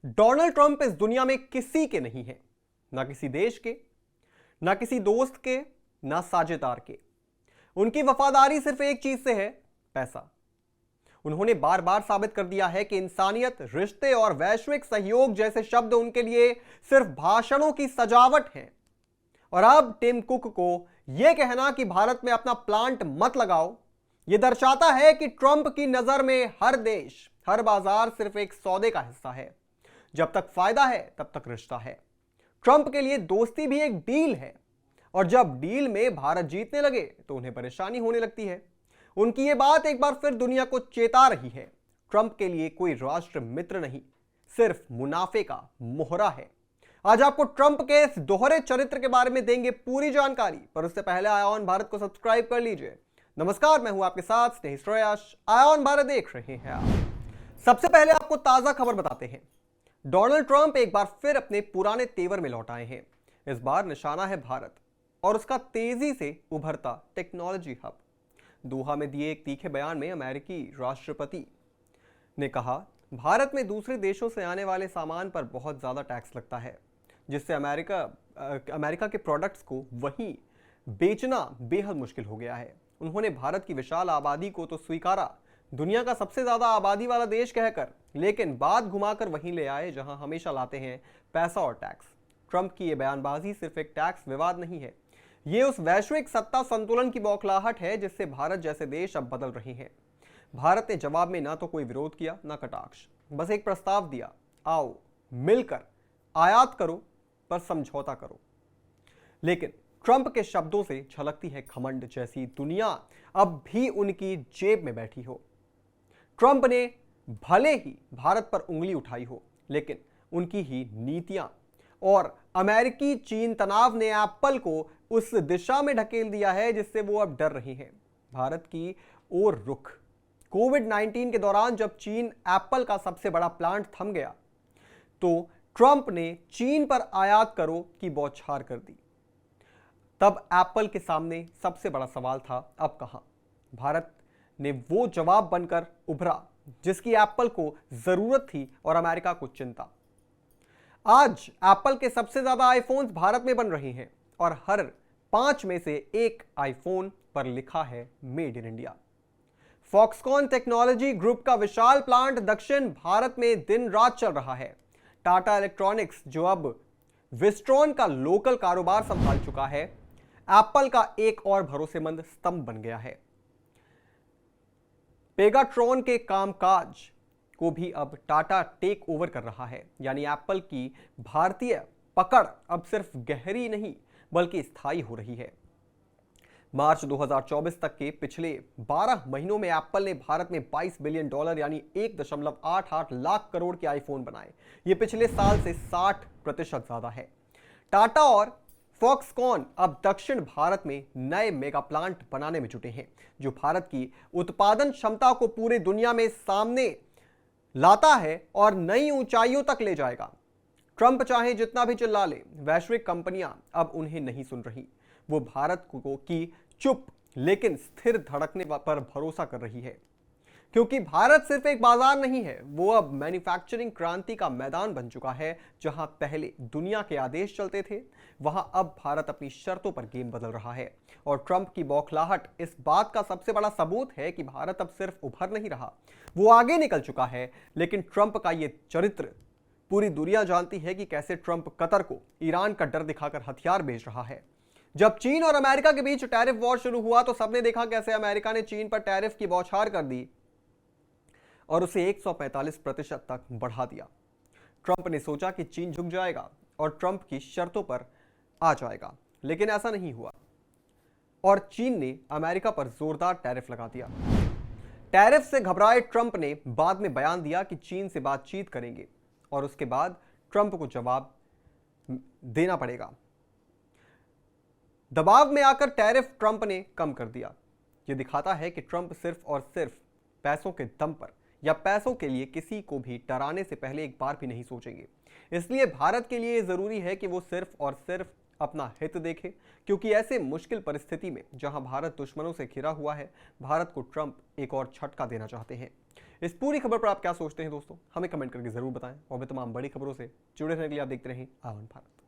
Donald Trump इस दुनिया में किसी के नहीं है, ना किसी देश के, ना किसी दोस्त के, ना साझेदार के। उनकी वफादारी सिर्फ एक चीज से है, पैसा। उन्होंने बार बार साबित कर दिया है कि इंसानियत, रिश्ते और वैश्विक सहयोग जैसे शब्द उनके लिए सिर्फ भाषणों की सजावट हैं। और अब टिम कुक को यह कहना कि भारत में अपना प्लांट मत लगाओ, यह दर्शाता है कि ट्रंप की नजर में हर देश, हर बाजार सिर्फ एक सौदे का हिस्सा है। जब तक फायदा है तब तक रिश्ता है। ट्रंप के लिए दोस्ती भी एक डील है, और जब डील में भारत जीतने लगे तो उन्हें परेशानी होने लगती है। उनकी यह बात एक बार फिर दुनिया को चेता रही है। ट्रंप के लिए कोई राष्ट्र मित्र नहीं, सिर्फ मुनाफे का मोहरा है। आज आपको ट्रंप के इस दोहरे चरित्र के बारे में देंगे पूरी जानकारी, पर उससे पहले आईऑन भारत को सब्सक्राइब कर लीजिए। नमस्कार, मैं हूं आपके साथ स्नेही श्रेयस। आईऑन भारत देख रहे हैं आप। सबसे पहले आपको ताजा खबर बताते हैं। डोनाल्ड ट्रंप एक बार फिर अपने पुराने तेवर में लौट आए हैं। इस बार निशाना है भारत और उसका तेजी से उभरता टेक्नोलॉजी हब। दोहा में दिए एक तीखे बयान में अमेरिकी राष्ट्रपति ने कहा, भारत में दूसरे देशों से आने वाले सामान पर बहुत ज्यादा टैक्स लगता है, जिससे अमेरिका के प्रोडक्ट्स को वहीं बेचना बेहद मुश्किल हो गया है। उन्होंने भारत की विशाल आबादी को तो स्वीकारा, दुनिया का सबसे ज्यादा आबादी वाला देश कहकर, लेकिन बात घुमाकर वहीं ले आए जहां हमेशा लाते हैं पैसा और टैक्स। ट्रंप की यह बयानबाजी सिर्फ एक टैक्स विवाद नहीं है, ये उस वैश्विक सत्ता संतुलन की बौखलाहट है जिससे भारत जैसे देश अब बदल रहे हैं। भारत ने जवाब में ना तो कोई विरोध किया, ना कटाक्ष, बस एक प्रस्ताव दिया, आओ मिलकर आयात करो पर समझौता करो। लेकिन ट्रंप के शब्दों से झलकती है घमंड, जैसी दुनिया अब भी उनकी जेब में बैठी हो। ट्रंप ने भले ही भारत पर उंगली उठाई हो, लेकिन उनकी ही नीतियां और अमेरिकी चीन तनाव ने एप्पल को उस दिशा में ढकेल दिया है जिससे वो अब डर रही हैं। भारत की ओर रुख। कोविड-19 के दौरान जब चीन एप्पल का सबसे बड़ा प्लांट थम गया, तो ट्रंप ने चीन पर आयात करो की बौछार कर दी। तब एप्पल के सामने सबसे बड़ा सवाल था, अब कहां? भारत ने वो जवाब बनकर उभरा जिसकी एप्पल को जरूरत थी और अमेरिका को चिंता। आज एप्पल के सबसे ज्यादा आईफोन्स भारत में बन रहे हैं और हर 5 में से एक आईफोन पर लिखा है made in India. Foxconn technology group का विशाल प्लांट दक्षिण भारत में दिन रात चल रहा है। टाटा इलेक्ट्रॉनिक्स, जो अब विस्ट्रॉन का लोकल कारोबार संभाल चुका है, एप्पल का एक और भरोसेमंद स्तंभ बन गया है। पेगाट्रॉन के कामकाज को भी अब टाटा टेक ओवर कर रहा है, यानी एप्पल की भारतीय पकड़ अब सिर्फ गहरी नहीं बल्कि स्थायी हो रही है। मार्च 2024 तक के पिछले 12 महीनों में एप्पल ने भारत में $22 बिलियन यानी 1.88 लाख करोड़ के आईफोन बनाए। यह पिछले साल से 60% ज्यादा है। टाटा और फॉक्सकॉन अब दक्षिण भारत में नए मेगा प्लांट बनाने में जुटे हैं, जो भारत की उत्पादन क्षमता को पूरे दुनिया में सामने लाता है और नई ऊंचाइयों तक ले जाएगा। ट्रंप चाहे जितना भी चिल्ला ले, वैश्विक कंपनियां अब उन्हें नहीं सुन रही। वो भारत को की चुप लेकिन स्थिर धड़कने पर भरोसा कर रही है, क्योंकि भारत सिर्फ एक बाजार नहीं है, वो अब मैन्युफैक्चरिंग क्रांति का मैदान बन चुका है। जहां पहले दुनिया के आदेश चलते थे, वहां अब भारत अपनी शर्तों पर गेम बदल रहा है। और ट्रंप की बौखलाहट इस बात का सबसे बड़ा सबूत है कि भारत अब सिर्फ उभर नहीं रहा, वो आगे निकल चुका है। लेकिन ट्रंप का यह चरित्र पूरी दुनिया जानती है कि कैसे ट्रंप कतर को ईरान का डर दिखाकर हथियार बेच रहा है। जब चीन और अमेरिका के बीच टैरिफ वॉर शुरू हुआ तो सबने देखा कैसे अमेरिका ने चीन पर टैरिफ की बौछार कर दी और उसे 145% तक बढ़ा दिया। ट्रंप ने सोचा कि चीन झुक जाएगा और ट्रंप की शर्तों पर आ जाएगा, लेकिन ऐसा नहीं हुआ और चीन ने अमेरिका पर जोरदार टैरिफ लगा दिया। टैरिफ से घबराए ट्रंप ने बाद में बयान दिया कि चीन से बातचीत करेंगे और उसके बाद ट्रंप को जवाब देना पड़ेगा। दबाव में आकर टैरिफ ट्रंप ने कम कर दिया। यह दिखाता है कि ट्रंप सिर्फ और सिर्फ पैसों के दम पर या पैसों के लिए किसी को भी डराने से पहले एक बार भी नहीं सोचेंगे। इसलिए भारत के लिए जरूरी है कि वो सिर्फ और सिर्फ अपना हित देखे, क्योंकि ऐसे मुश्किल परिस्थिति में जहां भारत दुश्मनों से घिरा हुआ है, भारत को ट्रंप एक और झटका देना चाहते हैं। इस पूरी खबर पर आप क्या सोचते हैं दोस्तों, हमें कमेंट करके जरूर बताएं और भी तमाम बड़ी खबरों से जुड़े रहने के लिए आप देखते रहें आवन भारत।